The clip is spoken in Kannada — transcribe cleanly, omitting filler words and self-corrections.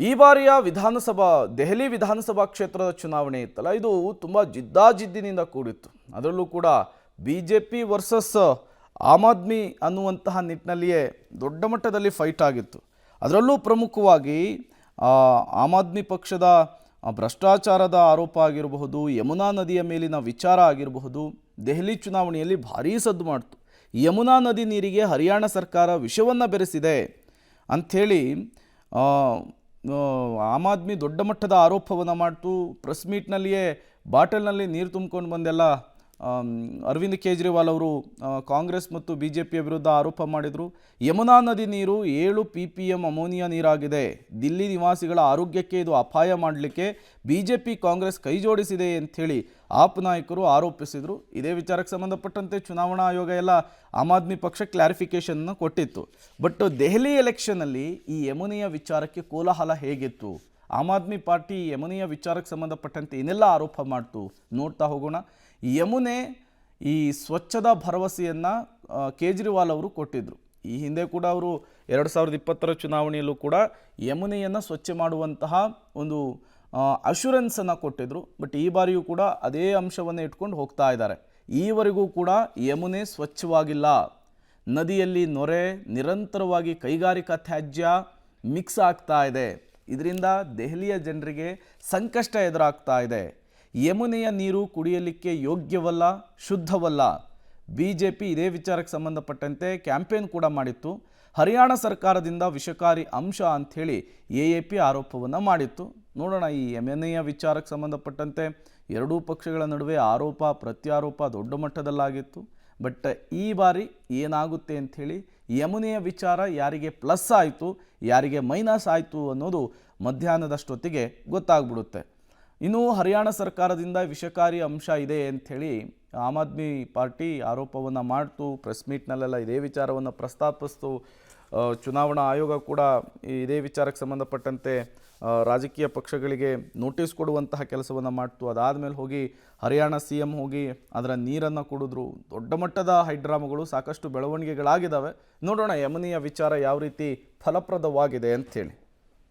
ಈ ಬಾರಿಯ ದೆಹಲಿ ವಿಧಾನಸಭಾ ಕ್ಷೇತ್ರದ ಚುನಾವಣೆ ಇತ್ತಲ್ಲ, ಇದು ತುಂಬ ಜಿದ್ದಾಜಿದ್ದಿನಿಂದ ಕೂಡಿತ್ತು. ಅದರಲ್ಲೂ ಕೂಡ BJP ವರ್ಸಸ್ ಆಮ್ ಆದ್ಮಿ ಅನ್ನುವಂತಹ ನಿಟ್ಟಿನಲ್ಲಿಯೇ ದೊಡ್ಡ ಮಟ್ಟದಲ್ಲಿ ಫೈಟ್ ಆಗಿತ್ತು. ಅದರಲ್ಲೂ ಪ್ರಮುಖವಾಗಿ ಆಮ್ ಆದ್ಮಿ ಪಕ್ಷದ ಭ್ರಷ್ಟಾಚಾರದ ಆರೋಪ ಆಗಿರಬಹುದು, ಯಮುನಾ ನದಿಯ ಮೇಲಿನ ವಿಚಾರ ಆಗಿರಬಹುದು, ದೆಹಲಿ ಚುನಾವಣೆಯಲ್ಲಿ ಭಾರೀ ಸದ್ದು ಮಾಡ್ತು. ಯಮುನಾ ನದಿ ನೀರಿಗೆ ಹರಿಯಾಣ ಸರ್ಕಾರ ವಿಷವನ್ನು ಬೆರೆಸಿದೆ ಅಂಥೇಳಿ ಆಮ್ ಆದ್ಮಿ ದೊಡ್ಡ ಮಟ್ಟದ ಆರೋಪವನ್ನು ಮಾಡ್ತು. ಪ್ರೆಸ್ ಮೀಟ್ನಲ್ಲಿಯೇ ಬಾಟಲ್ನಲ್ಲಿ ನೀರು ತುಂಬಿಕೊಂಡು ಬಂದೆಲ್ಲ ಅರವಿಂದ್ ಕೇಜ್ರಿವಾಲ್ ಅವರು ಕಾಂಗ್ರೆಸ್ ಮತ್ತು BJP ವಿರುದ್ಧ ಆರೋಪ ಮಾಡಿದರು. ಯಮುನಾ ನದಿ ನೀರು 7 ppm ಅಮೋನಿಯಾ ನೀರಾಗಿದೆ. ದಿಲ್ಲಿ ನಿವಾಸಿಗಳ ಆರೋಗ್ಯಕ್ಕೆ ಇದು ಅಪಾಯ ಮಾಡಲಿಕ್ಕೆ BJP ಕಾಂಗ್ರೆಸ್ ಕೈ ಜೋಡಿಸಿದೆ ಅಂಥೇಳಿ ಆಪ್ ನಾಯಕರು ಆರೋಪಿಸಿದರು. ಇದೇ ವಿಚಾರಕ್ಕೆ ಸಂಬಂಧಪಟ್ಟಂತೆ ಚುನಾವಣಾ ಆಯೋಗ ಎಲ್ಲ ಆಮ್ ಆದ್ಮಿ ಪಕ್ಷ ಕ್ಲಾರಿಫಿಕೇಷನ್ನ ಕೊಟ್ಟಿತ್ತು. ಬಟ್ ದೆಹಲಿ ಎಲೆಕ್ಷನ್ನಲ್ಲಿ ಈ ಯಮುನೆಯ ವಿಚಾರಕ್ಕೆ ಕೋಲಾಹಲ ಹೇಗಿತ್ತು, ಆಮ್ ಆದ್ಮಿ ಪಾರ್ಟಿ ಯಮುನೆಯ ವಿಚಾರಕ್ಕೆ ಸಂಬಂಧಪಟ್ಟಂತೆ ಏನೆಲ್ಲ ಆರೋಪ ಮಾಡ್ತು ನೋಡ್ತಾ ಹೋಗೋಣ. ಯಮುನೆ ಈ ಸ್ವಚ್ಛದ ಭರವಸೆಯನ್ನು ಕೇಜ್ರಿವಾಲ್ ಅವರು ಕೊಟ್ಟಿದ್ದರು. ಈ ಹಿಂದೆ ಕೂಡ ಅವರು 2020 ಚುನಾವಣೆಯಲ್ಲೂ ಕೂಡ ಯಮುನೆಯನ್ನು ಸ್ವಚ್ಛ ಮಾಡುವಂತಹ ಒಂದು ಅಶ್ಯೂರೆನ್ಸನ್ನು ಕೊಟ್ಟಿದ್ದರು. ಬಟ್ ಈ ಬಾರಿಯೂ ಕೂಡ ಅದೇ ಅಂಶವನ್ನು ಇಟ್ಕೊಂಡು ಹೋಗ್ತಾ ಇದ್ದಾರೆ. ಈವರೆಗೂ ಕೂಡ ಯಮುನೆ ಸ್ವಚ್ಛವಾಗಿಲ್ಲ. ನದಿಯಲ್ಲಿ ನೊರೆ, ನಿರಂತರವಾಗಿ ಕೈಗಾರಿಕಾ ತ್ಯಾಜ್ಯ ಮಿಕ್ಸ್ ಆಗ್ತಾ ಇದೆ. ಇದರಿಂದ ದೆಹಲಿಯ ಜನರಿಗೆ ಸಂಕಷ್ಟ ಎದುರಾಗ್ತಾ ಇದೆ. ಯಮುನೆಯ ನೀರು ಕುಡಿಯಲಿಕ್ಕೆ ಯೋಗ್ಯವಲ್ಲ, ಶುದ್ಧವಲ್ಲ. BJP ಇದೇ ವಿಚಾರಕ್ಕೆ ಸಂಬಂಧಪಟ್ಟಂತೆ ಕ್ಯಾಂಪೇನ್ ಕೂಡ ಮಾಡಿತ್ತು. ಹರಿಯಾಣ ಸರ್ಕಾರದಿಂದ ವಿಷಕಾರಿ ಅಂಶ ಅಂಥೇಳಿ AAP ಆರೋಪವನ್ನು ಮಾಡಿತ್ತು. ನೋಡೋಣ, ಈ ಯಮುನೆಯ ವಿಚಾರಕ್ಕೆ ಸಂಬಂಧಪಟ್ಟಂತೆ ಎರಡೂ ಪಕ್ಷಗಳ ನಡುವೆ ಆರೋಪ ಪ್ರತ್ಯಾರೋಪ ದೊಡ್ಡ ಮಟ್ಟದಲ್ಲಾಗಿತ್ತು. ಬಟ್ ಈ ಬಾರಿ ಏನಾಗುತ್ತೆ ಅಂಥೇಳಿ, ಯಮುನೆಯ ವಿಚಾರ ಯಾರಿಗೆ ಪ್ಲಸ್ ಆಯಿತು, ಯಾರಿಗೆ ಮೈನಸ್ ಆಯಿತು ಅನ್ನೋದು ಮಧ್ಯಾಹ್ನದಷ್ಟೊತ್ತಿಗೆ ಗೊತ್ತಾಗ್ಬಿಡುತ್ತೆ. ಇನ್ನು ಹರಿಯಾಣ ಸರ್ಕಾರದಿಂದ ವಿಷಕಾರಿ ಅಂಶ ಇದೆ ಅಂಥೇಳಿ ಆಮ್ ಆದ್ಮಿ ಪಾರ್ಟಿ ಆರೋಪವನ್ನು ಮಾಡ್ತು. ಪ್ರೆಸ್ ಮೀಟ್ನಲ್ಲೆಲ್ಲ ಇದೇ ವಿಚಾರವನ್ನು ಪ್ರಸ್ತಾಪಿಸ್ತು. ಚುನಾವಣಾ ಆಯೋಗ ಕೂಡ ಇದೇ ವಿಚಾರಕ್ಕೆ ಸಂಬಂಧಪಟ್ಟಂತೆ ರಾಜಕೀಯ ಪಕ್ಷಗಳಿಗೆ ನೋಟಿಸ್ ಕೊಡುವಂತಹ ಕೆಲಸವನ್ನು ಮಾಡ್ತು. ಅದಾದಮೇಲೆ ಹೋಗಿ ಹರಿಯಾಣ CM ಹೋಗಿ ಅದರ ನೀರನ್ನು ಕುಡಿದ್ರು. ದೊಡ್ಡ ಮಟ್ಟದ ಹೈಡ್ರಾಮಗಳು, ಸಾಕಷ್ಟು ಬೆಳವಣಿಗೆಗಳಾಗಿದ್ದಾವೆ. ನೋಡೋಣ ಯಮುನೆಯ ವಿಚಾರ ಯಾವ ರೀತಿ ಫಲಪ್ರದವಾಗಿದೆ ಅಂಥೇಳಿ.